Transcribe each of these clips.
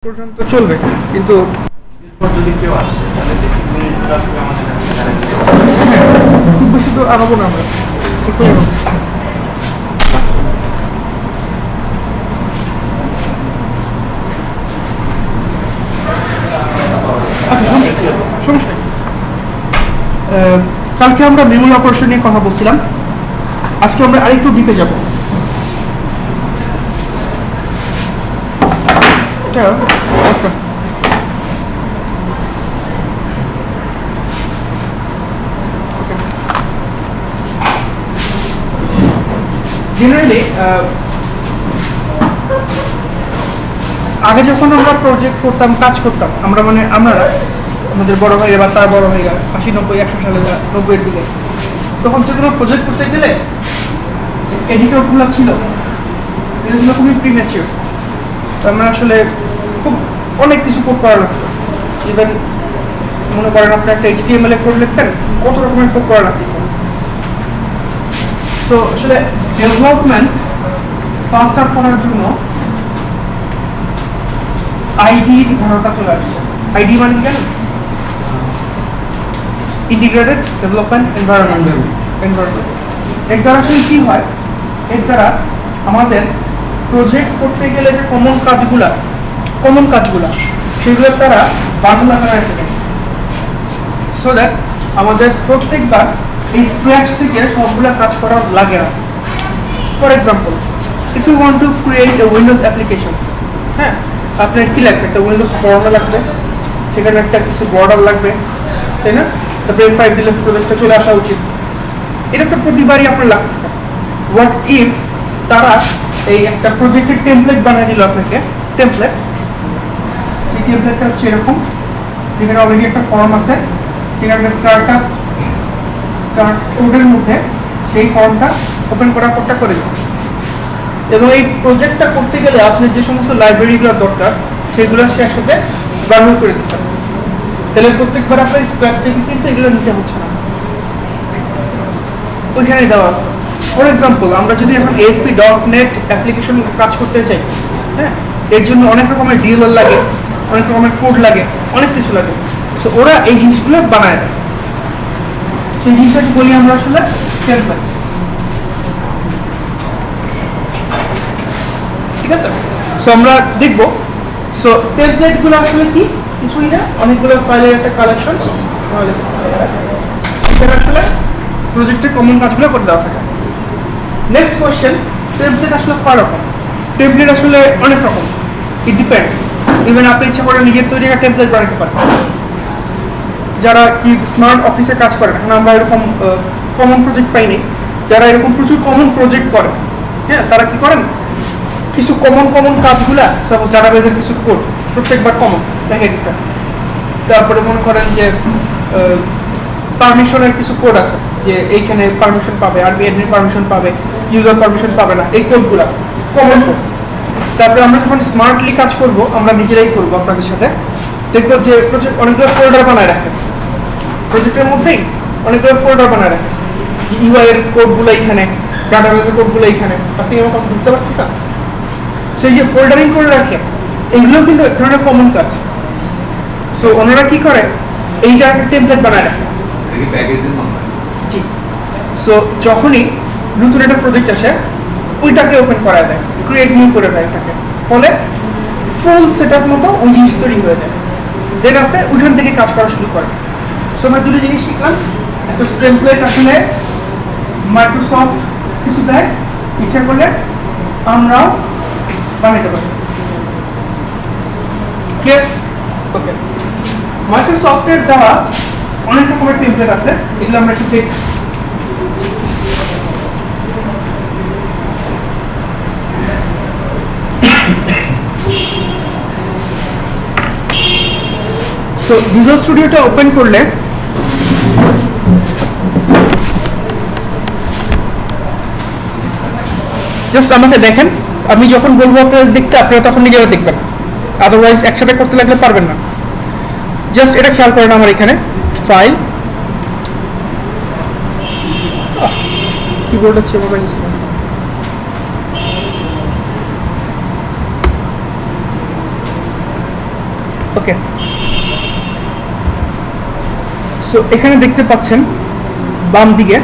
পর্যন্ত চলবে, কিন্তু যদি কেউ আসে তাহলে বেসিক জিনিসগুলো আসলে আমাদের কাছে খুব বেশি তো আনাবো না আমরা, একটু আনাবো। আচ্ছা, সমস্যা নেই। কালকে আমরা মেমোরি অপারেশন নিয়ে কথা বলছিলাম, আজকে আমরা আরেকটু ডিপে যাব। এটা জেনারেলি আগে যখন আমরা প্রজেক্ট করতাম, কাজ করতাম, আমরা মানে আমরা আমাদের বড় ভাই বা তার বড় ভাইরা 80, 90, 100 সালে 90-এর দিকে, তখন যে কোনো প্রজেক্ট করতে গেলে এডিটরগুলো ছিল এগুলো খুবই প্রিম্যাচিওর। আমরা আসলে খুব অনেক কিছু কোড করা লাগতো। ইভেন মনে করেন আপনার একটা HTML কোড লিখতেন, কত রকমের কোড করা লাগতেছে। তো আসলে ডেভেলপমেন্ট ফাস্টার করার জন্য আইডির ধারণাটা চলে আসছে। আইডি মানে কি জানেন? Integrated development environment. এর দ্বারা আসলে কি হয়, এর দ্বারা আমাদের প্রজেক্ট করতে গেলে যে কমন কাজগুলা সেগুলোর দ্বারা বান্ডল আকারে রেখে দেয়, সো দ্যাট আমাদের প্রত্যেকবার এই স্ক্র্যাচ থেকে সবগুলা কাজ করা লাগে না। For example, if you want to create a Windows application, হ্যাঁ, আপনার কি লাগবে? একটা উইন্ডোজ ফর্মে লাগবে, সেখানে একটা কিছু বর্ডার লাগবে, তাই না? তারপরে F5 দিলে প্রজেক্টটা চলে আসা উচিত। এটা তো প্রতিবারই আপনার লাগতেছে। হোয়াট ইফ তারা এই একটা প্রজেক্টের টেমপ্লেট বানিয়ে দিল আপনাকে, টেমপ্লেট, এই টেমপ্লেটটা হচ্ছে এরকম, যেখানে অলরেডি একটা ফর্ম আছে, সেখানে স্টার্ট কোডের মধ্যে সেই ফর্মটা ওপেন করার কোডটা করে দিচ্ছে। এবং এই প্রজেক্টটা করতে গেলে আপনার যে সমস্ত লাইব্রেরিগুলো দরকার সেগুলো সে একসাথে বান্ডল করে দিচ্ছে। তাহলে প্রত্যেকবার আপনার স্ক্র্যাচ থেকে কিন্তু এগুলো নিতে হচ্ছে না, ওইখানে দেওয়া আছে। ফর এক্সাম্পল, আমরা যদি এখন ASP.NET অ্যাপ্লিকেশন কাজ করতে চাই, হ্যাঁ, এর জন্য অনেক রকমের DLL লাগে, অনেক রকমের কোড লাগে, অনেক কিছু লাগে। সো ওরা এই জিনিসগুলো বানায় দেয়। সেই জিনিসটাকে বলি আমরা আসলে টেমপ্লেট। ঠিক আছে? সো আমরা দেখবো, সো টেমপ্লেটগুলো আসলে কি, কিছুই না, অনেকগুলো ফাইলের একটা কালেকশন। সেখানে আসলে প্রজেক্টের কমন কাজগুলো করে দেওয়া থাকে। নেক্সট কোয়েশ্চেন, টেমপ্লেট আসলে কয় রকম? টেমপ্লেট আসলে অনেক রকম, ইট ডিপেন্ডস। ইভেন আপনি ইচ্ছা করে নিজের তৈরি একটা টেমপ্লেট বানাতে পারেন। যারা কি স্মার্ট অফিসে কাজ করেন, এখন আমরা এরকম কমন প্রজেক্ট পাইনি, যারা এরকম প্রচুর কমন প্রজেক্ট করেন, হ্যাঁ, তারা কি করেন, কিছু কমন কাজগুলা, সাপোজ ডাটাবেজের কিছু কোড প্রত্যেকবার কমন রেখে দিচ্ছে। তারপরে মনে করেন যে পারমিশনের কিছু কোড আছে, যে এইখানে পারমিশন পাবে, আরবি অ্যাডমিন পারমিশন পাবে, ইউজার পারমিশন পাবে না, এই কোডগুলা কমন কোড। তারপরে আমরা যখন স্মার্টলি কাজ করব, আমরা নিজেরাই করবো আপনাদের সাথে, দেখবো যে প্রজেক্ট অনেকগুলো ফোল্ডার বানায় রাখে, প্রজেক্টের মধ্যেই অনেকগুলো ফোল্ডার বানায় রাখে, যে ইউআই এর কোডগুলো এইখানে, ডাটাবেজের কোডগুলো এইখানে, আপনি আমাকে বুঝতে পারতেছেন? সেই যে ফোল্ডারিং করে রাখে, এইগুলো কিন্তু এক ধরনের কমন কাজ। সো ওনারা কি করে, এইটা একটা টেমপ্লেট বানায় রাখে। জি। সো যখনই নতুন একটা প্রজেক্ট আসে, ওইটাকে ওপেন করা দেয়, ক্রিয়েট নিউ করে দেয় এটাকে, ফলে ফুল সেট আপ মতো ওই জিনিস তৈরি হয়ে যায়। দেন আপনি ওইখান থেকে কাজ করা শুরু করেন। সো আমরা দুটো জিনিস শিখলাম, একটা টেমপ্লেট আসলে মাইক্রোসফট কিছু দেয়, ইচ্ছা করলে আমরাও বানাতে পারি। ওকে, মাইক্রোসফটের দেওয়া অনেক রকমের টেমপ্লেট আছে, এগুলো আমরা একটু দেখি। সো ভিজুয়াল স্টুডিওটা ওপেন করলে জাস্ট আমাকে দেখেন, আমি যখন বলবো আপনারা দেখতে, আপনারা তখন নিজেরা দেখবেন, আদারওয়াইজ একসাথে করতে লাগলে পারবেন না। জাস্ট এটা খেয়াল করেন, আমার এখানে ফাইল, কিবোর্ড হচ্ছে মোবাইল, ওকে, সো এখানে দেখতে পাচ্ছেন বাম দিকে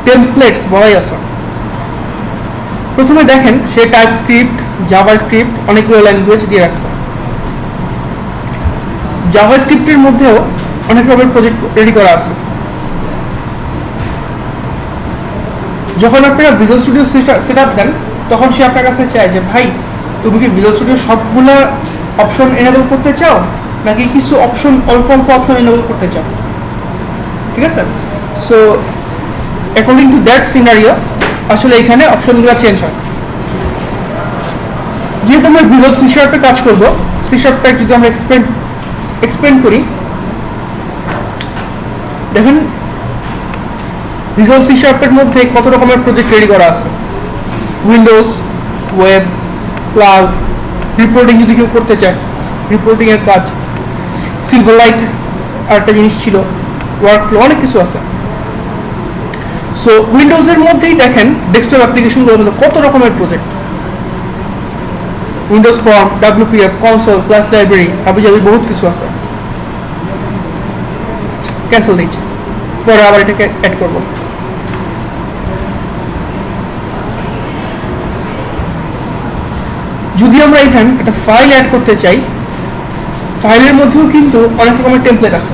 টেমপ্লেটস বলাই আছে। প্রথমে দেখেন সে টাইপ স্ক্রিপ্ট, জাভা স্ক্রিপ্ট, অনেকগুলো ল্যাঙ্গুয়েজ দিয়ে রাখছে। জাভা স্ক্রিপ্টের মধ্যেও অনেক রকমের প্রজেক্ট রেডি করা আছে। যখন আপনারা ভিজুয়াল স্টুডিও সেট আপ দেন তখন সে আপনার কাছে চায় যে ভাই তুমি কি ভিজুয়াল স্টুডিও সবগুলো অপশন এনেবল করতে চাও নাকি কিছু অপশন, অল্প অল্প অপশন এনেবল করতে চাও, ঠিক আছে? So according to that scenario আসলে এখানে অপশনগুলো চেঞ্জ হয়। যেহেতু আমরা ভিজুয়াল সি শার্পে কাজ করবো, সি শার্পটা যদি আমরা এক্সপ্লেন করি, দেখেন ভিজুয়াল সি শার্পের মধ্যে কত রকমের প্রজেক্ট রেডি করা আছে। উইন্ডোজ, ওয়েব, ক্লাউড, রিপোর্টিং যদি কেউ করতে চায়, রিপোর্টিংয়ের কাজ, সিলভার লাইট আর একটা জিনিস ছিল, ওয়ার্কফ্লো, অনেক কিছু আছে। সো উইন্ডোজের মধ্যেই দেখেন ডেস্কটপ অ্যাপ্লিকেশনগুলোর মধ্যে কত রকমের project, windows form, WPF, console, class library, হাবিজাবি বহুত কিছু আছে। ক্যান্সেল দিচ্ছি, পরে আবার এটাকে অ্যাড করব। যদি আমরা এখানে একটা ফাইল অ্যাড করতে চাই, ফাইলের মধ্যেও কিন্তু অনেক রকমের টেমপ্লেট আছে।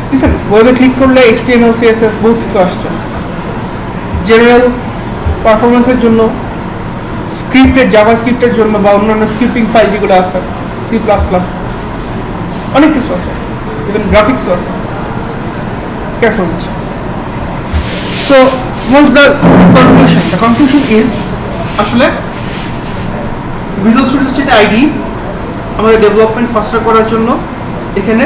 ঠিক আছে, ওয়েবে ক্লিক করলে HTML, CSS বহুত কিছু আসছে। জেনারেল পারফরমেন্সের জন্য, স্ক্রিপ্টের, জাভা স্ক্রিপ্টের জন্য বা অন্যান্য স্ক্রিপ্টিং ফাইল যেগুলো আছে, C++, অনেক কিছু আছে, ইভেন গ্রাফিক্সও আছে। ক্যান্সেল দিচ্ছি। So what's the conclusion? The conclusion is আসলে ভিজুয়াল স্টুডিও যেটা আইডি আমাদের ডেভেলপমেন্ট ফাস্টার করার জন্য এখানে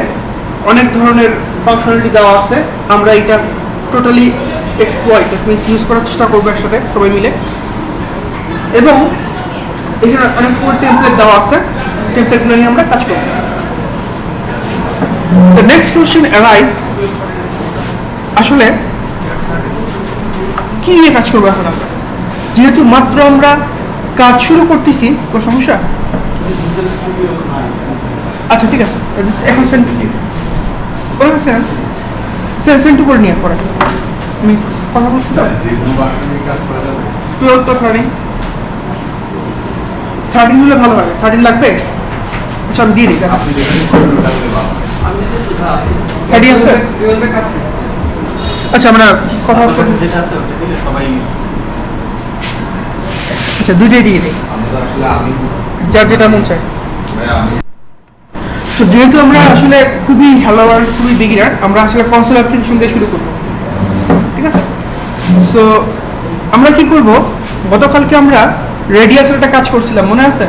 অনেক ধরনের ফাংশনালিটি দেওয়া আছে। আমরা এটা totally exploit, that means use করার চেষ্টা করবো একসাথে সবাই মিলে। এবং এখানে অনেক টেমপ্লেট দেওয়া আছে, টেমপ্লেটগুলো নিয়ে আমরা কাজ করব। দ্য নেক্সট কোয়েশ্চেন অ্যারাইজ, আসলে কি নিয়ে কাজ করবো এখন আমরা? যেহেতু মাত্র আমরা কাজ শুরু করতেছি, কোনো সমস্যা? আচ্ছা ঠিক আছে, এখন সেন্ড সেন্ড করে নিয়ে পরে আমি কথা বলছি তো। 12 তো 13 হলে ভালো হয়। 13 লাগবে? আচ্ছা আমি দিয়ে দিই। 30 আছে? আচ্ছা আমরা কথা বলতে, যেটা আছে ওটা দিলে সবাই ইউজ আচ্ছা দুইটাই দিয়ে দিই, যার যেটা মন চায়। সো যেহেতু আমরা আসলে খুবই হেলোয়ার, খুবই বিগিনার, আমরা আসলে কনসোল অ্যাপ্লিকেশন দিয়ে শুরু করবো, ঠিক আছে? সো আমরা কি করব, গতকালকে আমরা রেডিয়াসের একটা কাজ করছিলাম, মনে আছে?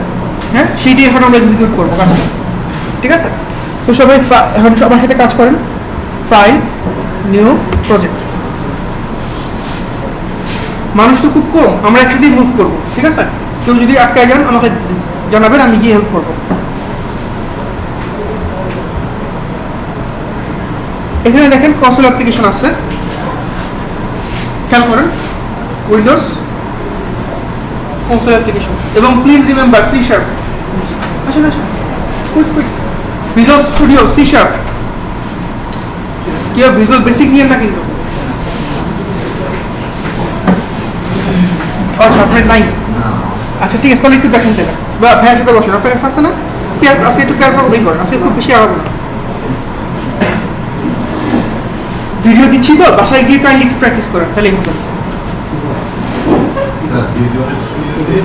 হ্যাঁ, সেইটি এখন আমরা এক্সিকিউট করবো কাজটা, ঠিক আছে? তো সবাই এখন আমার সাথে কাজ করেন। File, new project. মানুষ তো খুব কম, আমরা একসাথেই মুভ করবো, ঠিক আছে? কেউ যদি আটকায় যান আমাকে জানাবেন, আমি গিয়ে হেল্প করবো। এখানে দেখেন কনসোল অ্যাপ্লিকেশন আছে, খেয়াল করেন, উইন্ডোজ কনসোল অ্যাপ্লিকেশন। এবং প্লিজ রিমেম্বার সি শার্প, আসেন আসেন, quick Visual Studio C sharp. কেউ ভিজুয়াল বেসিক নিয়ে না কিন্তু। আচ্ছা আপনার নাই? আচ্ছা ঠিক আছে, তাহলে একটু দেখেন তাহলে, বা ভাইয়ের সাথে বসেন, আপনার কাছে আছে না? পেয়ার আছে, একটু পেয়ার করে করেন, আজকে খুব বেশি আগাবো না। ভিডিও দিচ্ছি তো, বাসায় গিয়ে কাইন্ডলি একটু প্র্যাকটিস করেন, তাহলেই হবে। স্যার ভিজুয়াল স্টুডিওতে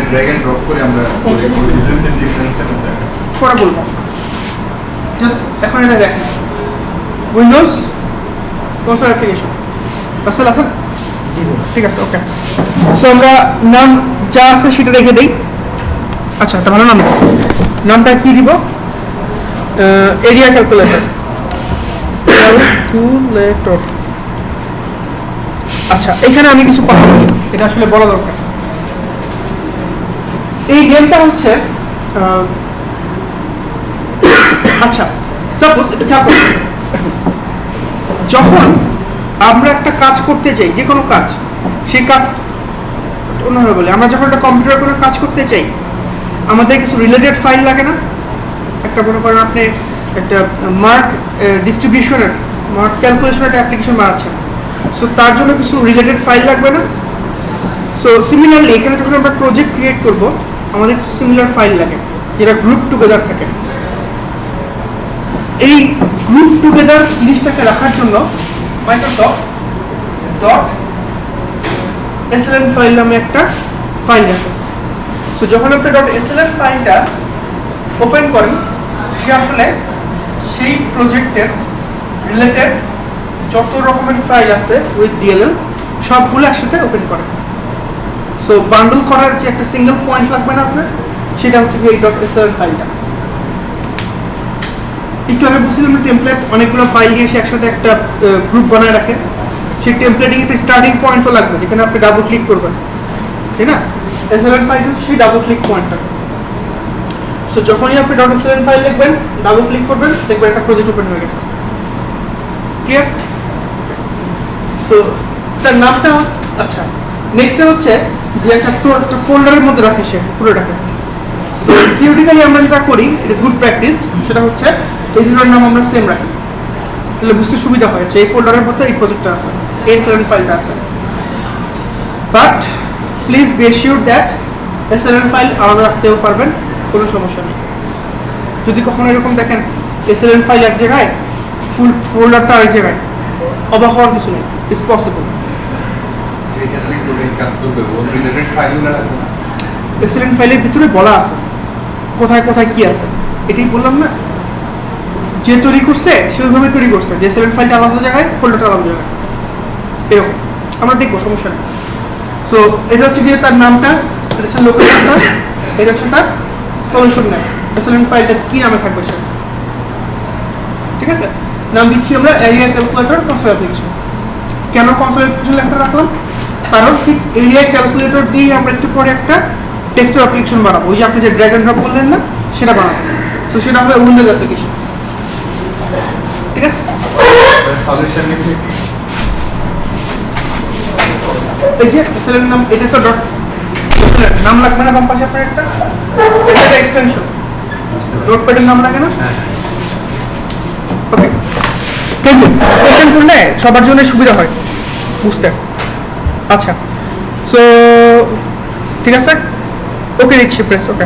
ড্র্যাগ এন্ড ড্রপ করে আমরা ডিফারেন্সটা করতে পারি। পরে বলবো, জাস্ট এখন এটা দেখেন, উইন্ডোজ কনসোল অ্যাপ্লিকেশন। রাসেল আছেন? ঠিক আছে, ওকে। সো আমরা নাম যা আছে সেটা রেখে দিই। আচ্ছা একটা ভালো নাম, নামটা কি দিব? Area calculator. ক্যালকুলেটর। আচ্ছা এখানে আমি কিছু কথা বলি, এটা আসলে বলা দরকার। এই গেমটা হচ্ছে আচ্ছা সাপোজ এটা খেয়াল করুন, যখন আমরা একটা কাজ করতে যাই, যে কোনো কাজ, সেই কাজ অন্যভাবে বলি, আমরা যখন একটা কম্পিউটারে কোনো কাজ করতে চাই আমাদের কিছু রিলেটেড ফাইল লাগে না? একটা মনে করেন আপনি একটা মার্ক ডিস্ট্রিবিউশনের মার্ক ক্যালকুলেশনের একটা অ্যাপ্লিকেশন বানাচ্ছেন, সো তার জন্য কিছু রিলেটেড ফাইল লাগবে না? সো সিমিলারলি এখানে যখন আমরা প্রজেক্ট ক্রিয়েট করব আমাদের কিছু সিমিলার ফাইল লাগে যেটা গ্রুপ টুগেদার থাকে। এই গ্রুপ টুগেদার জিনিসটাকে রাখার জন্য মাইক্রোসফট ডট এসএলএন ফাইল নামে একটা ফাইল রাখে। সো যখন আপনি ডট এসএলএন ফাইলটা ওপেন করেন সে আসলে সেই প্রজেক্টের রিলেটেড যত রকমের ফাইল আছে উইথ ডিএলএল সবগুলো একসাথে ওপেন করে। সো বান্ডল করার যে একটা সিঙ্গেল পয়েন্ট লাগবে না আপনার, সেটা হচ্ছে এই ডট এসএলএন ফাইলটা। একটু আগে বলছিলাম টেমপ্লেট অনেকগুলো ফাইল নিয়ে এসে একসাথে একটা গ্রুপ বানায় রাখে। সেই টেমপ্লেটিং একটা স্টার্টিং পয়েন্ট তো লাগবে যেখানে আপনি ডাবল ক্লিক করবেন, ঠিক না? এসএলএন ফাইল হচ্ছে সেই ডাবল ক্লিক পয়েন্টটা। সো যখনই আপনি ডট এসএলএন ফাইল লিখবেন ডাবল ক্লিক করবেন দেখবেন একটা প্রজেক্ট ওপেন হয়ে গেছে। ক্লিয়ার? সো তার নামটা আচ্ছা নেক্সটটা হচ্ছে যে একটা ফোল্ডারের মধ্যে রাখে সে পুরোটাকে। সো থিওরিটিক্যালি আমরা যেটা করি এটা গুড প্র্যাকটিস, সেটা হচ্ছে এই দুটোর নাম আমরা সেম রাখি, তাহলে বুঝতে সুবিধা হয় যে এই ফোল্ডারের মধ্যে এই প্রজেক্টটা আছে, এসএলএন ফাইলটা আছে। But please be assured that SLN file আলাদা রাখতেও পারবেন, কোনো সমস্যা নেই। যদি কখনো এরকম দেখেন এসএলএন ফাইল এক জায়গায় ফুল ফোল্ডারটা আরেক জায়গায়, অবাক হওয়ার কিছু নেই, ইটস পসিবল। সেই ক্ষেত্রে করে কাজ করবে ওর রিলেটেড ফাইলগুলো রাখবে না। এসএলএন ফাইলের ভিতরে বলা আছে কোথায় কোথায় কি আছে, এটাই বললাম না? যে তৈরি করছে সে ওইভাবে তৈরি করছে যে এসএলএন ফাইলটা আলাদা জায়গায় ফোল্ডারটা আলাদা জায়গায়, এরকম আমরা দেখবো, সমস্যা নেই। সো এটা হচ্ছে গিয়ে তার নামটা, এটা হচ্ছে লোকেশনটা, এটা হচ্ছে তার সলিউশন নেম। এসএলএন ফাইলটা কি নামে থাকবে সে, ঠিক আছে? নাম দিচ্ছি আমরা এরিয়া ক্যালকুলেটর কনসোল অ্যাপ্লিকেশন। কেন কনসোল অ্যাপ্লিকেশন লেখা রাখলাম? কারণ ঠিক এরিয়া ক্যালকুলেটর দিয়ে আমরা একটু পরে একটা টেক্সট অ্যাপ্লিকেশন বানাবো, ওই যে আপনি যে ড্র্যাগ এন্ড ড্রপ বললেন না, সেটা বানাবো। সো সেটা হবে উইন্ডোজ অ্যাপ্লিকেশন, ঠিক আছে? সলিউশন লিখে এই যে এসএলএন নাম, এটা তো ডট নাম লাগবে না বাম পাশে আপনার একটা, এটা একটা এক্সটেনশন, নোটপ্যাডের নাম লাগে না? ওকে, থ্যাংক ইউ। কোশ্চেন করলে সবার জন্য সুবিধা হয় বুঝতে। আচ্ছা, সো ঠিক আছে, ওকে দিচ্ছি প্রেস, ওকে।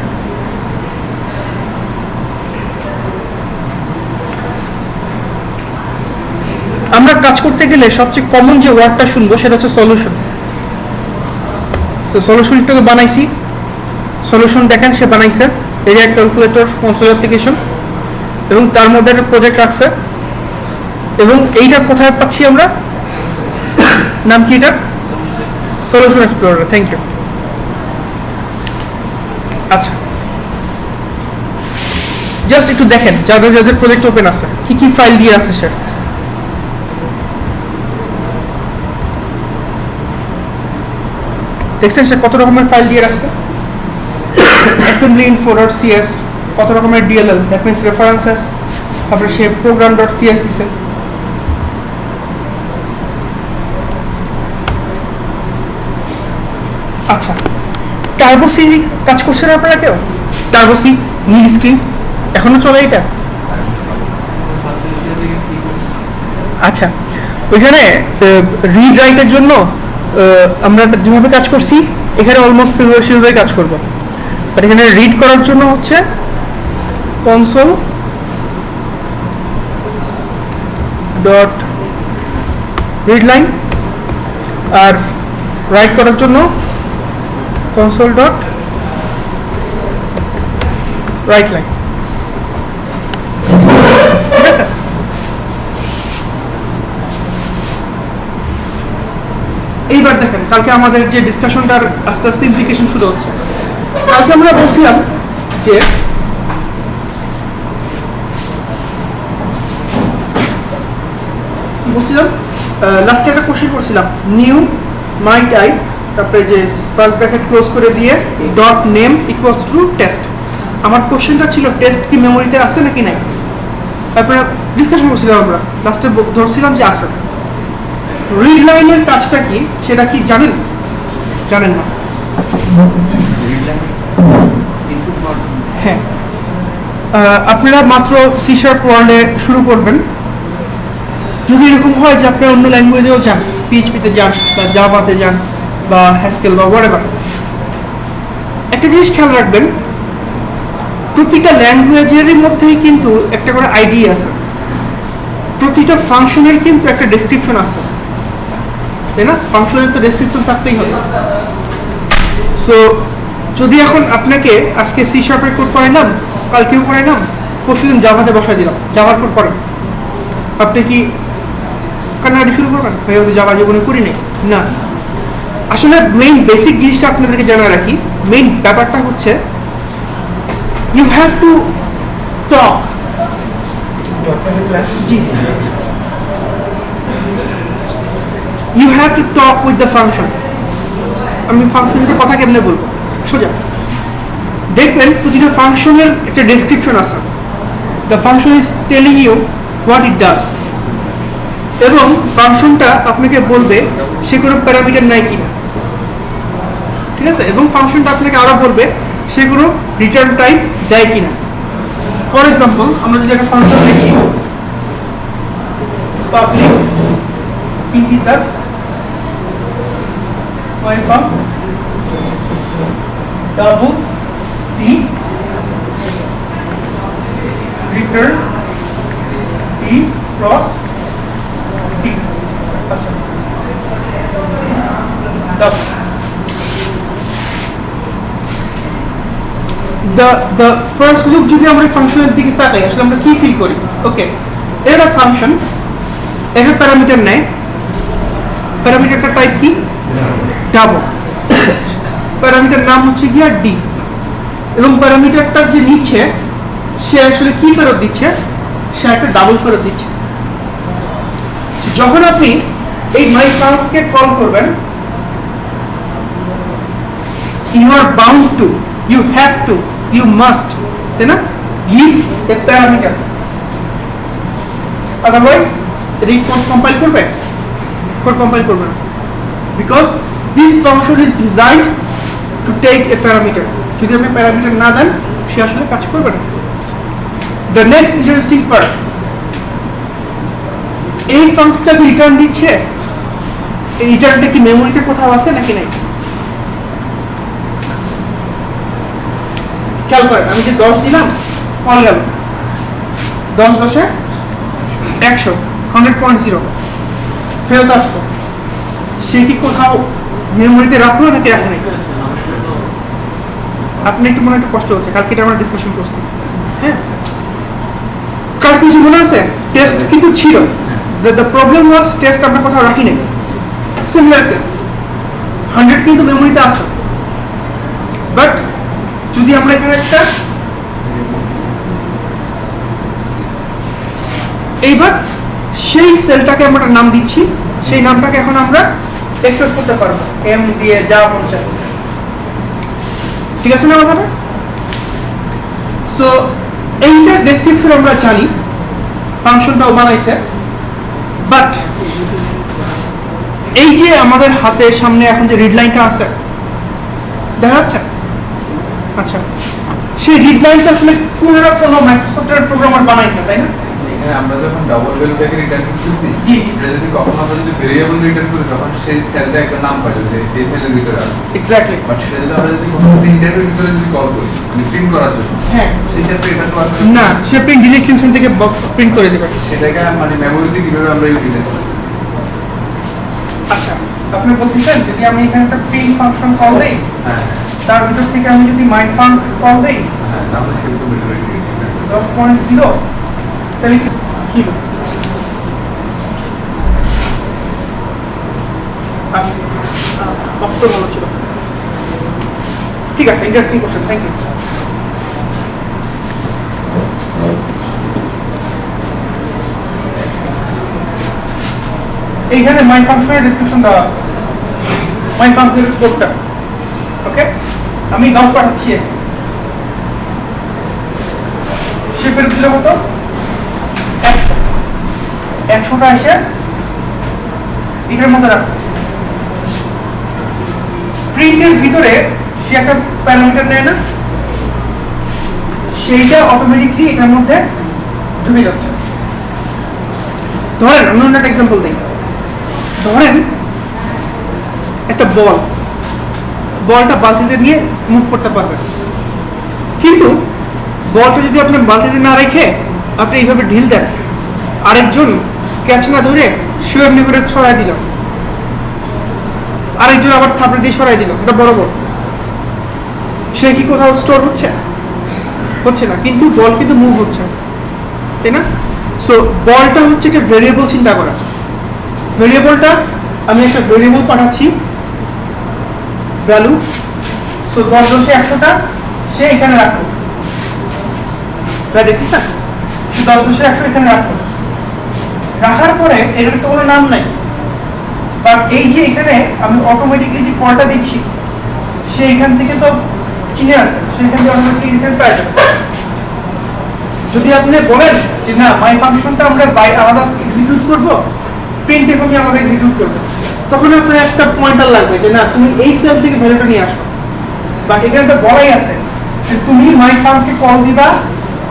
আমরা কাজ করতে গেলে সবচেয়ে কমন যে ওয়ার্ডটা শুনবো সেটা হচ্ছে সলিউশন। তো সলিউশনটাকে বানাইছি, সলিউশন দেখেন সে বানাইছে এরিয়া ক্যালকুলেটর কনসোল অ্যাপ্লিকেশন, এবং তার মধ্যে একটা প্রজেক্ট রাখছে। এবং এইটা কোথায় পাচ্ছি আমরা, নাম কি এটা? Solution explorer. Thank you. আচ্ছা, জাস্ট একটু দেখেন যাদের যাদের প্রজেক্ট ওপেন আছে কি কি ফাইল দিয়ে আছে সে। দেখছেন সে কত রকমের ফাইল দিয়ে রাখছে? অ্যাসেম্বলি info.cs, কত রকমের ডিএলএল, দ্যাট মিনস রেফারেন্সেস, তারপরে সে program.cs দিছে। আচ্ছা, টার্বোসি কাজ করছেন আপনারা কেউ? টার্বোসি নীল স্ক্রিন এখনো চলে এটা? আচ্ছা, ওইখানে রিড রাইটের জন্য আমরা যেভাবে কাজ করছি এখানে অলমোস্ট সেভাবে কাজ করবো, বাট এখানে রিড করার জন্য হচ্ছে কনসোল ডট রিড লাইন, আর রাইট করার জন্য কনসোল ডট রাইট লাইন, ঠিক আছে? এইবার দেখেন কালকে আমাদের যে ডিসকাশনটার আস্তে আস্তে ইমপ্লিকেশন শুরু হচ্ছে। কালকে আমরা বলছিলাম যে লাস্টে একটা কোশ্চেন করছিলাম, নিউ মাই টাইপ, তারপরে যে ফার্স্ট ব্র্যাকেট ক্লোজ করে দিয়ে dot name equals to test. আমার কোশ্চেনটা ছিল টেস্ট কি মেমোরিতে আছে নাকি নাই, তারপরে ডিসকাশন করছিলাম আমরা, লাস্টে ধরছিলাম যে আছে। রিড লাইনের কাজটা কি সেটা কি জানেন? জানেন না? ইনপুট মাধ্যম হ্যাঁ আপনারা মাত্র সি শার্প ওয়ার্ল্ডে শুরু করবেন। যদি এরকম হয় যে আপনি অন্য ল্যাঙ্গুয়েজেও যান, পিএইচপিতে যান বা জাভাতে যান বা হ্যাসকেল বা হোয়াটএভার, একটা জিনিস খেয়াল রাখবেন, প্রতিটা ল্যাঙ্গুয়েজের মধ্যেই কিন্তু একটা করে আইডি আছে, প্রতিটা ফাংশনের কিন্তু একটা ডেসক্রিপশন আছে, তাই না? ফাংশনের তো ডেসক্রিপশন থাকতেই হবে। সো যদি এখন আপনাকে আজকে সি শার্পের কোড করাইলাম, কালকেও করাইলাম, পরশুদিন জাভাতে বসাই দিলাম, জাভার কোড করেন, আপনি কি কান্নাকাটি শুরু করবেন? ভাই আমি তো জাভা জীবনে করি নাই। না, আসলে মেইন বেসিক জিনিসটা আপনাদেরকে জানা রাখি। মেইন ব্যাপারটা হচ্ছে ইউ হ্যাভ টু টক। জি, you have to talk with the function. আমি ফাংশনের সাথে কথা কেমনে বলবো? সোজা দেখবেন প্রতিটা ফাংশনের একটা ডেসক্রিপশন আছে। The function is telling you what it does, এবং ফাংশনটা আপনাকে বলবে সে কোনো প্যারামিটার নাই কিনা, ঠিক আছে? এবং ফাংশনটা আপনাকে আরো বলবে সে কোনো রিটার্ন টাইপ দেয় কিনা। ফর এক্সাম্পল, আমরা যদি একটা ফাংশন লিখি public integer myFun double t return t cross t, আচ্ছা double the first look যদি আমরা ফাংশনের দিকে তাকাই, আসলে আমরা কি ফিল করি? ওকে, এটা ফাংশন, একটা প্যারামিটার নেয়, প্যারামিটারটা টাইপ কি? ডাবল। প্যারামিটার নাম হচ্ছে গিয়া ডি, এবং প্যারামিটারটা যে নিচ্ছে সে আসলে কি ফেরত দিচ্ছে? সে একটা ডাবল ফেরত দিচ্ছে। যখন আপনি এই মাইফাংকে কল করবেন, you are bound to, you have to, you must, তাই না, গিভ এ প্যারামিটার, আদারওয়াইজ এটা কোড কম্পাইল করবে? কোড কম্পাইল করবে না, because this function is designed to take a parameter. যদি আপনি প্যারামিটার না দেন সে আসলে কাজ করবে না। The next interesting part, এই ফাংশনটা যে রিটার্ন দিচ্ছে, এই রিটার্নটা কি মেমোরিতে কোথাও আছে নাকি নাই? খেয়াল করেন, আমি যে 10 দিলাম, কল গেল 10 10 100, 100.0 ফেরত আসলো, সে কি কোথাও মেমোরিতে রাখলো নাকি রাখে নাই? আপনি একটু মনে একটু কষ্ট হচ্ছে, কালকে এটা আমরা ডিসকাশন করছি। হ্যাঁ, কালকে কিছু মনে আছে? টেস্ট কিন্তু ছিল, দ্য প্রবলেম ওয়াজ টেস্ট আমরা কোথাও রাখি নাই। সিমিলার কেস, 100 কিন্তু মেমোরিতে আছে, বাট যদি আমরা এখানে একটা এইবার সেই সেলটাকে আমরা নাম দিচ্ছি, সেই নামটাকে এখন আমরা এক্সেস করতে পারবো এম দিয়ে, যা মন চায়, ঠিক আছে না কথাটা? সো এইটার ডেসক্রিপশন আমরা জানি, ফাংশনটাও বানাইছে, বাট এই যে আমাদের হাতে সামনে এখন যে রিড লাইনটা আছে দেখা যাচ্ছে, আচ্ছা সেই রিড লাইনটা আসলে কোনো না কোনো মাইক্রোসফটের প্রোগ্রামার বানাইছে, তাই না? এখানে আমরা যখন ডাবল ভ্যালুটাকে রিটার্ন করতেছি, জি, এটা যদি কখনো আমরা যদি ভেরিয়েবল রিটার্ন করি, তখন সেই সেলটা একটা নাম পাই যে এই সেলের ভিতরে আছে। এক্স্যাক্টলি। বাট সেটা যদি আমরা যদি কোনো প্রিন্টারের ভিতরে যদি কল করি, মানে প্রিন্ট করার জন্য, হ্যাঁ, সেই ক্ষেত্রে এটা তো আসলে না, সে প্রিন্ট ডিরেকশন থেকে প্রিন্ট করে দেবে। সেটাকে মানে মেমোরিতে কিভাবে আমরা ইউটিলাইজ করতেছি? আচ্ছা, আপনি বলতেছেন যদি আমি এখানে একটা প্রিন্ট ফাংশন কল দেই, হ্যাঁ তার ভিতর থেকে আমি যদি মাইফাং কল দেই হ্যাঁ, তাহলে সেটা মেমোরি 10.0, তাহলে কি হবে? আচ্ছা, অফ তো ভালো ছিল, ঠিক আছে, ইন্টারেস্টিং কোশ্চেন, থ্যাংক ইউ। এইখানে মাই ফাংশনের ডেসক্রিপশন দেওয়া আছে, মাই ফাংশনের কোডটা, ওকে? আমি 10 পাঠাচ্ছি, সে ফেরত দিল কত? 100। 100টা এসে এটার মধ্যে রাখো, প্রিন্টের ভিতরে সে একটা প্যারামিটার নেয় না, সেইটা অটোমেটিকলি এটার মধ্যে ঢুকে যাচ্ছে। ধরেন আমি অন্য একটা এক্সাম্পল দিই। ধরেন একটা বলটা বালতিতে নিয়ে মুভ করতে পারবেন, কিন্তু বলটা যদি আপনার বালতিতে না রেখে আপনি এইভাবে ঢিল দেন, আরেকজন ক্যাচ না ধরে সে এমনি করে ছড়াই দিল, আরেকজন আবার থাপড়ে দিয়ে সরাই দিল, এটা বড় বল, সে কি কোথাও স্টোর হচ্ছে? হচ্ছে না, কিন্তু বল কিন্তু মুভ হচ্ছে, তাই না? সো বলটা হচ্ছে একটা ভেরিয়েবল চিন্তা করা। ভেরিয়েবলটা আমি একটা ভেরিয়েবল পাঠাচ্ছি ভ্যালু, সো 10-100টা সে এখানে রাখো, দেখতেছেন? 10-100 এখানে রাখো, রাখার পরে এটার তো কোনো নাম নাই, বাট এই যে এখানে আমি অটোমেটিকলি যে কলটা দিচ্ছি সে এখান থেকে তো চিনে আসে, সেখান থেকে অটোমেটিকলি এখানে পেয়ে যাবে। যদি আপনি বলেন যে না মাই ফাংশনটা আমরা আলাদা এক্সিকিউট করবো, প্রিন্ট এফ আমি আলাদা এক্সিকিউট করবো, তখন আপনার একটা পয়েন্টার লাগবে যে না তুমি এই সেল থেকে ভ্যালুটা নিয়ে আসো। বাট এখানে তো বলাই আছে যে তুমি মাই ফাংশনকে কল দিবা,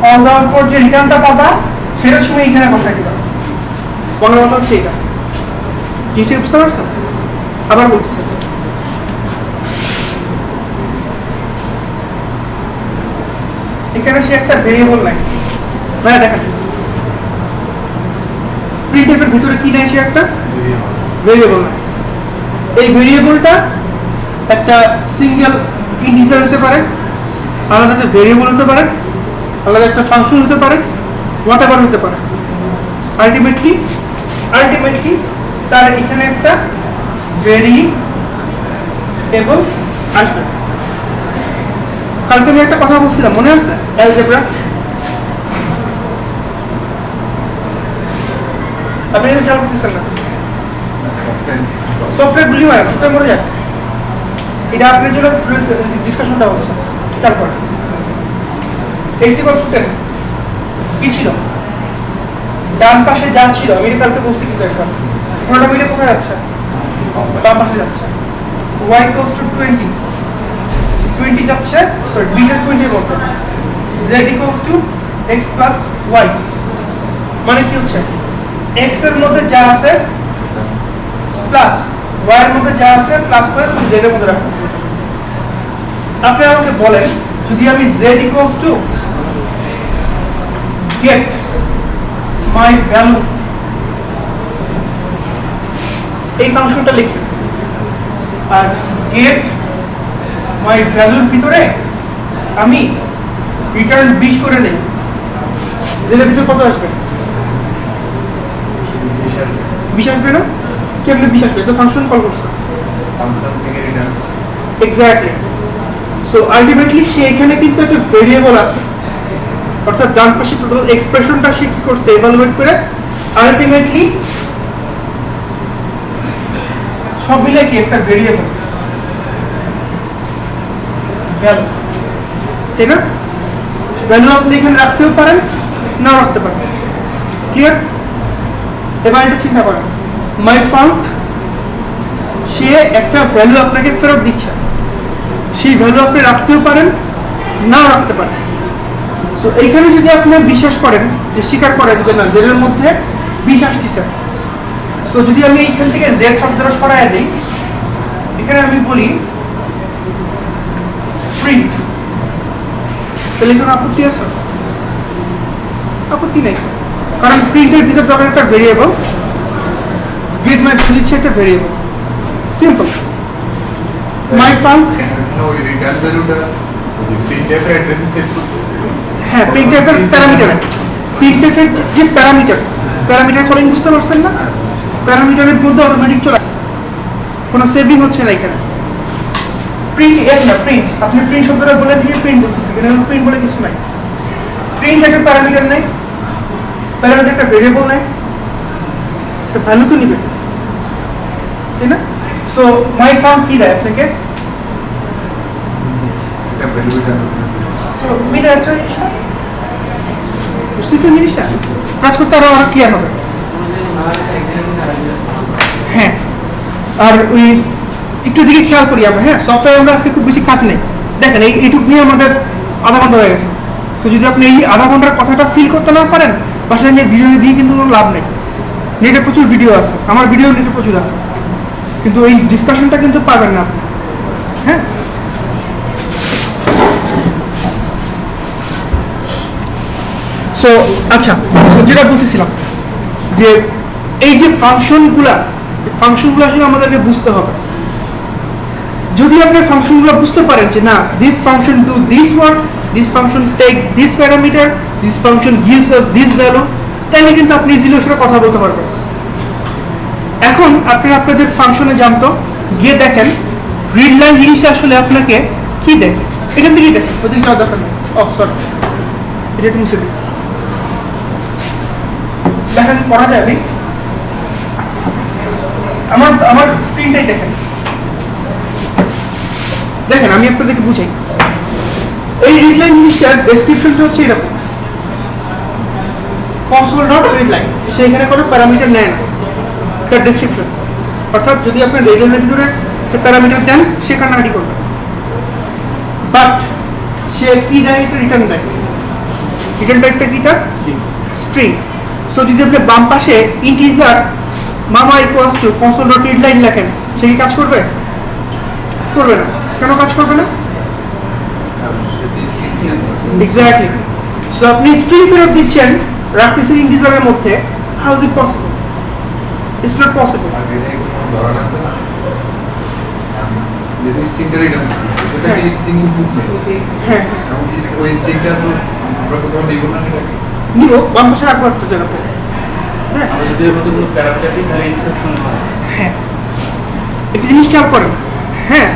কল দেওয়ার পর যে রিটার্নটা পাবা সেটার সময় এখানে বসাই দিবা। বলার কথা হচ্ছে এটা, জিনিসটা বুঝতে পারছো? আবার বলতেছে, এখানে সে একটা ভেরিয়েবল নাই, ভাইয়া দেখেন প্রিন্টএফ এর ভিতরে কি নাই, সে একটা ভেরিয়েবল নাই। এই ভেরিয়েবলটা একটা সিঙ্গেল ইন্টিজার হতে পারে, আলাদা একটা ভেরিয়েবল হতে পারে, আলাদা একটা ফাংশন হতে পারে, হোয়াট এভার হতে পারে। আলটিমেটলি তার এখানে একটা ভেরিয়েবল আসবে। কালকে আমি একটা কথা বলছিলাম, মনে আছে? অ্যালজেব্রা। আপনি এটা খেয়াল করতেছেন না? সফটওয়্যার গুলি হয়, সফটওয়্যার মরে যায়। এটা আপনার জন্য ডিসকাশনটা হচ্ছে, খেয়াল করেন। x = 10 কি ছিল? ডান পাশে যা ছিল, আমি এটা কালকে বলছি কিন্তু একবার, পুরোটা মিলে কোথায় যাচ্ছে? বাম পাশে যাচ্ছে। y = 20 যাচ্ছে, সরি b টা 20 বলতে, z = x + y, মানে কি হচ্ছে x এর মধ্যে যা আছে প্লাস y এর মধ্যে যা আছে প্লাস করে z এর মধ্যে রাখো। আপনি আমাকে বলেন যদি আমি z = get my value এই ফাংশনটা লিখি, আর get my value ভিতরে আমি রিটার্ন 20 করে দেই, z এর ভিতরে কত আসবে? 20 আসবে না? কেমনে 20 আসবে? তো ফাংশন কল করছে, ফাংশন থেকে রিটার্ন হচ্ছে। এক্স্যাক্টলি। সো আলটিমেটলি সে এখানে কিন্তু একটা ভেরিয়েবল আছে, অর্থাৎ ডান পাশে টোটাল এক্সপ্রেশনটা সে কি করছে ইভালুয়েট করে আলটিমেটলি সব মিলে কি একটা ভেরিয়েবল ভ্যালু, তাই না? ভ্যালু আপনি এখানে রাখতেও পারেন, না রাখতে পারেন। ক্লিয়ার? এবার এটা চিন্তা করেন, মাই ফাংক সে একটা ভ্যালু আপনাকে ফেরত দিচ্ছে, সেই ভ্যালু আপনি রাখতেও পারেন, নাও রাখতে পারেন। সো এইখানে যদি আপনি বিশ্বাস করেন, যে স্বীকার করেন যে না জেড এর মধ্যে 20 আসতেছে, সো যদি আমি এইখান থেকে জেড শব্দটা সরাই দিই, এখানে আমি বলি প্রিন্ট, তাহলে কোনো আপত্তি আছে? আপত্তি নেই, কারণ প্রিন্টের ভিতর দরকার একটা ভেরিয়েবল, গেট মাই ভ্যালু হচ্ছে একটা ভেরিয়েবল, সিম্পল। মাই ফাংক ওই রিটার্ন ভ্যালুটা প্রিন্টএফ এর অ্যাড্রেসে সেট করতেছে। হ্যাঁ, প্রিন্টএফ এর প্যারামিটার, প্রিন্টএফ এর যে প্যারামিটার কলিং বুঝতে পারছেন না? প্যারামিটারের মধ্যে অটোমেটিক চলে আসছে, কোনো সেভিং হচ্ছে না এখানে। প্রিন্ট এর না, প্রিন্ট আপনি প্রিন্ট শব্দটা বলে দিয়ে প্রিন্ট বলতেছে, কিন্তু প্রিন্ট বলে কিছু নাই। প্রিন্ট একটা প্যারামিটার নেই, প্যারামিটার একটা ভেরিয়েবল নেই, একটা ভ্যালু তো নিবে, তাই না? সো মাই ফাংক কি দেয় আপনাকে? এটা ভ্যালু রিটার্ন করতে। সো মিলে আছে জিনিসটা, বুঝতেছেন জিনিসটা? কাজ করতে আরো ক্লিয়ার হবে। হ্যাঁ, আর ওই একটু দিকে খেয়াল করি আমরা, হ্যাঁ সফটওয়্যার আমরা আজকে খুব বেশি কাজ নেই। দেখেন এইটুকু নিয়ে আমাদের আধা ঘন্টা হয়ে গেছে। সো যদি আপনি এই আধা ঘন্টার কথাটা ফিল করতে না পারেন, বাসায় নিয়ে ভিডিও দিয়ে কিন্তু কোনো লাভ নেই। নেটে প্রচুর ভিডিও আছে, আমার ভিডিও নেটে প্রচুর আছে, কিন্তু এই ডিসকাশনটা কিন্তু পারবেন না আপনি। হ্যাঁ, সো আচ্ছা, সো যেটা বলতেছিলাম যে এই যে ফাংশনগুলো আসলে আমাদেরকে বুঝতে হবে। যদি আপনি ফাংশনগুলো বুঝতে পারেন যে না, this function do this work, this function take this parameter, this function gives us this value, তাহলে কিন্তু আপনি ইজিলি ওর সাথে কথা বলতে পারবেন। এখন আপনি আপনাদের ফাংশনে জানতো গিয়ে দেখেন রিড লাইন জিনিসটা আসলে আপনাকে কি দেয়। এখান থেকেই দেখেন, ওদিকে যাওয়ার দরকার নেই। ও সরি, এটা একটু মুছে দিই। দেখা কি করা যাবে? আমার স্ক্রিনটাই দেখেন, দেখেন আমি আপনাদেরকে বুঝাই। এই রিড লাইন জিনিসটার ডেসক্রিপশনটা হচ্ছে এরকম, কনসোল ডট রিড লাইন, সেখানে কোনো প্যারামিটার নেয় না তার ডেসক্রিপশন। অর্থাৎ যদি আপনি রিড লাইনের ভিতরে প্যারামিটার দেন, সে কান্নাকাটি করবে। বাট সে কি দেয়? এটা রিটার্ন দেয়। রিটার্ন টাইপটা কি? তার স্ট্রিং। সো যদি আপনি বাম পাশে ইন্টিজার মামা equals to console dot read line লেখেন, সে কি কাজ করবে? করবে না। কেন কাজ করবে না? এক্স্যাক্টলি। সো আপনি স্ট্রিং ফেরত দিচ্ছেন, রাখতেছেন ইন্টিজারের মধ্যে, how is it possible? It's not possible. আর এটা কোনো ধরা লাগবে না। যদি স্ট্রিংটা রিটার্ন করতেছে, সেটা কি স্ট্রিং ইনপুট নেই? হ্যাঁ, এবং ওই স্ট্রিংটা তো আমরা কোথাও নেব না, সেটাকে নিব বাম পাশে রাখবো একটা জায়গাতে। হ্যাঁ, আমরা যদি এর মধ্যে কোনো প্যারামিটার দিই তাহলে এক্সেপশন হয়। হ্যাঁ, একটা জিনিস খেয়াল করেন। হ্যাঁ,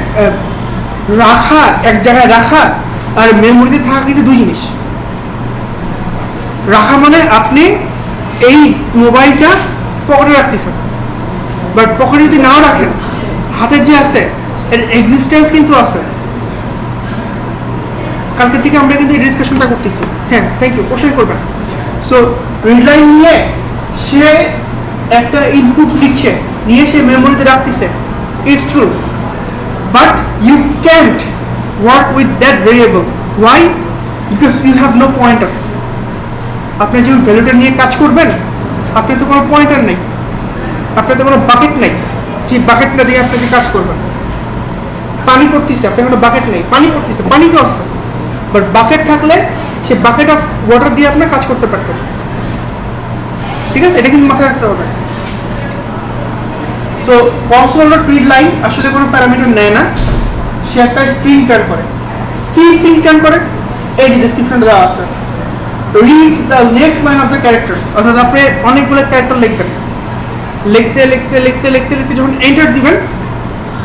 রাখা, এক জায়গায় রাখা আর মেমোরিতে থাকা কিন্তু দুই জিনিস। রাখা মানে আপনি এই মোবাইলটা পকেটে রাখতেছেন, বাট পকেটে যদি নাও রাখেন, হাতে যে আছে এর এক্সিস্টেন্স কিন্তু আছে। কালকে থেকে আমরা কিন্তু এই ডিসকাশনটা করতেছি। হ্যাঁ, থ্যাংক ইউ, কোশ্চেন করবেন। সো রিড লাইন নিয়ে সে একটা ইনপুট দিচ্ছে, নিয়ে সে মেমোরিতে রাখতেছে, is true, but you can't work with that variable. Why? Because you have no pointer. আপনি যে ভ্যালুটা নিয়ে কাজ করবেন, আপনার তো কোনো পয়েন্টার নেই, আপনার তো কোনো বাকেট নেই যে বাকেটটা দিয়ে আপনি যে কাজ করবেন। পানি পড়তেছে, আপনার কোনো বাকেট নেই, পানি পড়তেছে, পানি তো আছে, বাট বাকেট থাকলে সে বাকেট অফ ওয়াটার দিয়ে আপনি কাজ করতে পারতেন। ঠিক আছে, এটা কিন্তু মাথায় রাখতে হবে। So console dot read line আসলে কোনো প্যারামিটার নেয় না, সে একটা স্ট্রিং টার্ন করে। কি স্ট্রিং টার্ন করে? এই যে ডেসক্রিপশনটা দেওয়া আছে, reads the next line of the characters. অর্থাৎ আপনি অনেকগুলো ক্যারেক্টার লিখবেন, লিখতে লিখতে লিখতে লিখতে লিখতে যখন এন্টার দিবেন,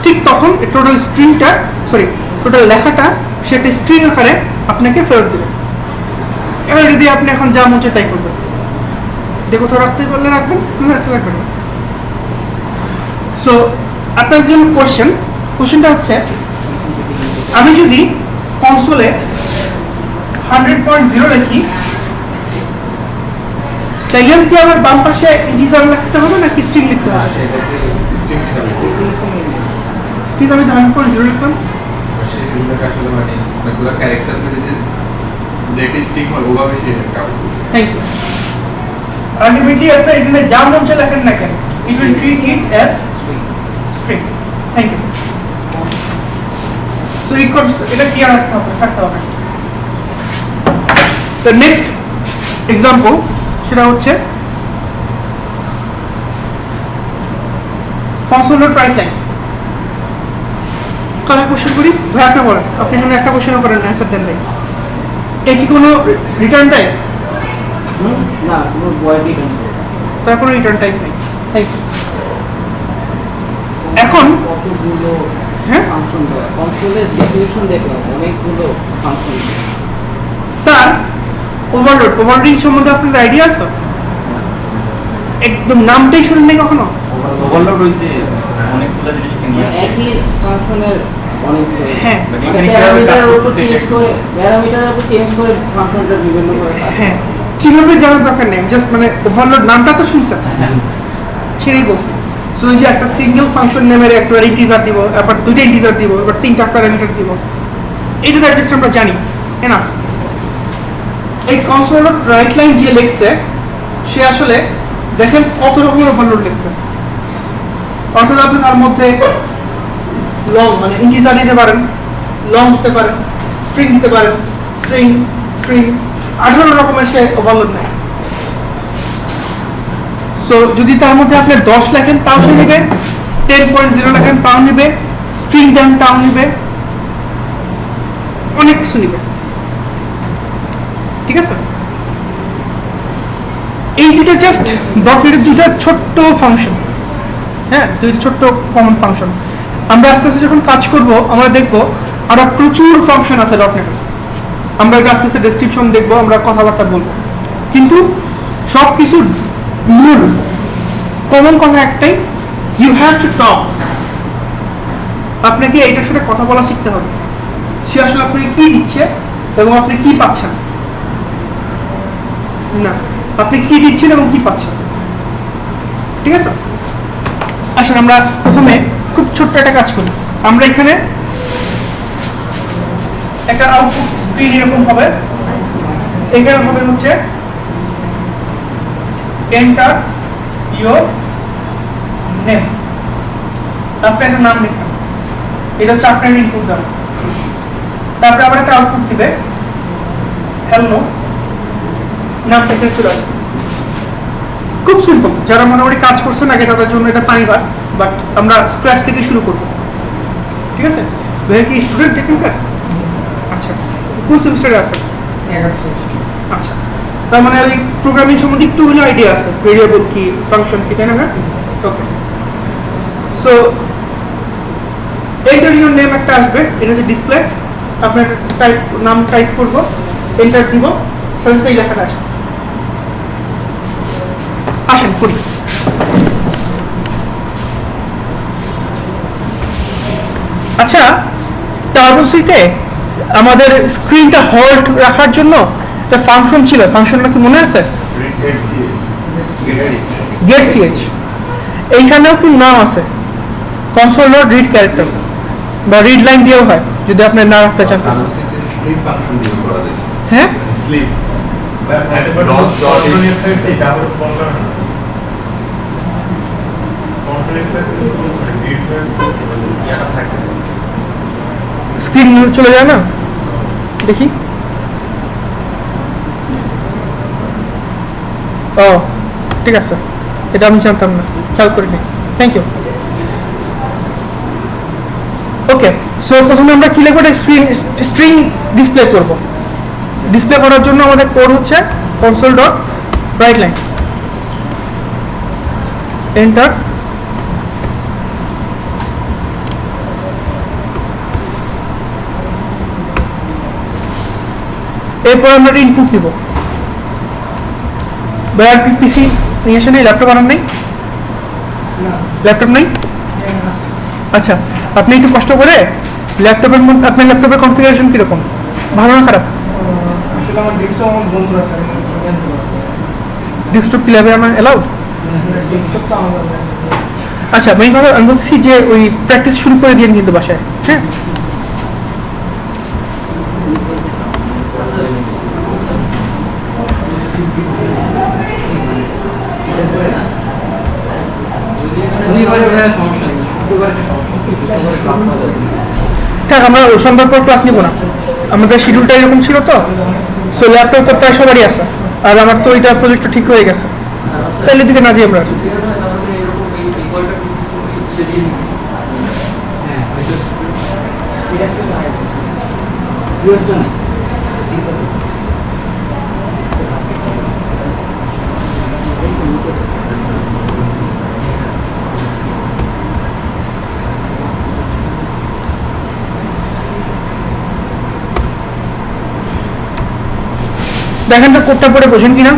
ঠিক তখন টোটাল স্ট্রিংটা, সরি টোটাল লেখাটা সে একটা স্ট্রিং আকারে আপনাকে ফেরত দেবে। এবার যদি আপনি এখন যা মন চায় তাই করবেন, যে কোথাও রাখতে পারলে রাখবেন, না রাখবেন না। সো আপনার জন্য কোশ্চেনটা হচ্ছে, আমি যদি কনসোলে 100.0 লিখি, তাইলে কি আমার বাম পাশে ইন্টিজার লিখতে হবে নাকি স্ট্রিং লিখতে হবে? সেটাকে স্ট্রিং হিসাবে কিন্তু আমি 100.0 লিখলাম, সেগুলোকে আসলে মানে অনেকগুলো ক্যারেক্টার মিলে যে একটা স্ট্রিং হয়, ওভাবে সে কাজ করে। Thank you. আলটিমেটলি আপনি এখানে যা মন চায় লেখেন না কেন, it will treat it as string. Thank you. So এটা ক্লিয়ার থাকতে হবে। দ্য নেক্সট এক্সাম্পল, সেটা হচ্ছে কনসোল ডট রাইট লাইন। কথা কোশ্চেন করি, ভাই আপনি বলেন, আপনি এখানে একটা কোশ্চেনও করেন, অ্যান্সার দেন ভাই। এ কি কোনো রিটার্ন দেয়? না, কোনো ভয়েড রিটার্ন করে না। তার কোনো রিটার্ন টাইপ নেই। Thank you. এখন কতগুলো হ্যাঁ, ফাংশন দেওয়া, কনসোলের ডেফিনিশন দেখলাম অনেকগুলো ফাংশন। তার ওভারলোডিং সম্বন্ধে আপনার আইডিয়া আছে? একদম নামটাই শুনেন নাই কখনো? ওভারলোড হয়েছে অনেকগুলো জিনিসকে নিয়ে আসে। একই ফাংশনের অনেকগুলো, হ্যাঁ মানে এখানে কিভাবে কাজ প্যারামিটারের উপর করতেছে চেঞ্জ এটা করে, প্যারামিটারের উপর চেঞ্জ করে ফাংশনটা বিভিন্ন করে কাজ করে। হ্যাঁ, কিভাবে জানার দরকার নেই, জাস্ট মানে ওভারলোড নামটা তো শুনছেন, হ্যাঁ। সেটাই বলছি। সো এই যে একটা সিঙ্গেল ফাংশন নেমের একটা ইন্টিজার দিব, এবার দুইটা ইন্টিজার দিব, এবার তিনটা প্যারামিটার দিব, এটা তো অ্যাটলিস্ট আমরা জানি এনাফ। এই কনসোল রাইট লাইন যে লিখছে সে আসলে দেখেন কত রকমের ওভারলোড লিখছে। অর্থাৎ আপনি তার মধ্যে লং মানে ইন্টিজার দিতে পারেন, লং দিতে পারেন, স্ট্রিং দিতে পারেন, স্ট্রিং স্ট্রিং 18 রকমের সে ওভারলোড নেয়। সো যদি তার মধ্যে আপনি 10 লেখেন তাও সে নেবে, 10.0 লেখেন তাও নেবে, স্ট্রিং দেন তাও নেবে, অনেক কিছু নেবে। ঠিক আছে, এই দুটো জাস্ট ডটনেটের দুটো ছোট্ট ফাংশন, হ্যাঁ দুটো ছোট্ট কমন ফাংশন। আমরা আস্তে আস্তে যখন কাজ করব আমরা দেখব আরো প্রচুর ফাংশন আছে ডটনেটের, আমরা আস্তে আস্তে ডেসক্রিপশন দেখবো, আমরা কথাবার্তা বলবো, কিন্তু সব কিছুর মূল কমন কথা একটাই, ইউ হ্যাভ টু টক। আপনাকে এইটার সাথে কথা বলা শিখতে হবে, সে আসলে আপনাকে কি দিচ্ছে এবং আপনি কি পাচ্ছেন, না আপনি কি দিচ্ছেন এবং কি পাচ্ছেন। ঠিক আছে, আসলে আমরা প্রথমে খুব ছোট্ট একটা কাজ করি। আমরা এখানে একটা আউটপুট স্ক্রিন এরকম হবে, এখানে হবে হচ্ছে এন্টার ইওর নেম, আপনি একটা নাম লিখবেন, এটা হচ্ছে আপনার ইনপুট দেওয়া। তারপরে আবার একটা আউটপুট দিবে হ্যালো, নামটা এখানে চলে আসবে। খুব সিম্পল, যারা মোটামুটি কাজ করছেন আগে তাদের জন্য এটা পানি ভাত, বাট আমরা স্ক্র্যাচ থেকে শুরু করবো। ঠিক আছে, ভাই কি স্টুডেন্ট এখানকার? আচ্ছা, কোন সেমিস্টারে আছে? আচ্ছা, তার মানে ওই প্রোগ্রামিং সম্বন্ধে একটু হলে আইডিয়া আছে, ভেরিয়েবল কি, ফাংশন কি, তাই না? হ্যাঁ, ওকে। সো এন্টার ইওর নেম একটা আসবে, এটা হচ্ছে ডিসপ্লে, আপনার নাম টাইপ করব, এন্টার দিব, সাথে এই লেখাটা আসবে। আসেন করি। আচ্ছা, টার্বোসিতে আমাদের স্ক্রিনটা হোল্ড রাখার জন্য একটা ফাংশন ছিল, ফাংশনটা কি মনে আছে? Get CH. এইখানেও কি নাম আছে, কনসোল ডট রিড ক্যারেক্টার বা রিড লাইন দিয়েও হয় যদি আপনি না রাখতে চান। স্লিপ ফাংশন দিয়ে করা যায়। হ্যাঁ, স্লিপ স্ক্রিন চলে যায় না, দেখি। ও ঠিক আছে, এটা আমি জানতাম না, খেয়াল করিনি, থ্যাংক ইউ। ওকে, সো প্রথমে আমরা কি লিখবো, স্ট্রিং ডিসপ্লে করব। ডিসপ্লে করার জন্য আমাদের কোড হচ্ছে console dot write line, enter. এরপর আমরা ইনপুট দিব। পিসি নিয়ে আসেন, ল্যাপটপ আনার নেই? ল্যাপটপ নেই? আচ্ছা, আপনি একটু কষ্ট করে ল্যাপটপের মধ্যে, আপনার ল্যাপটপের কনফিগারেশন কিরকম, ভালো না খারাপ? আসলে আমার ডেস্কটপ আমার বন্ধু আছে, ডেস্কটপ কি ল্যাবে আমার এলাউড? ডেস্কটপ তো আমার আচ্ছা, মেইন কথা আমি বলছি যে ওই প্র্যাকটিস শুরু করে দিন কিন্তু বাসায়, হ্যাঁ। শনিবারে ভাইয়া সমস্যা নেই, শুক্রবারে সমস্যা। থাক, আমরা সোমবার পর ক্লাস নিব না, আমাদের শিডিউলটা এরকম ছিল তো। সো ল্যাপটপ তো প্রায় সবারই আছে, আর আমার তো ওইটা প্রজেক্টটা ঠিক হয়ে গেছে, তাহলে দিকে না যাই আমরা। দেখেন তো কোডটা পড়ে বোঝেন কিনা।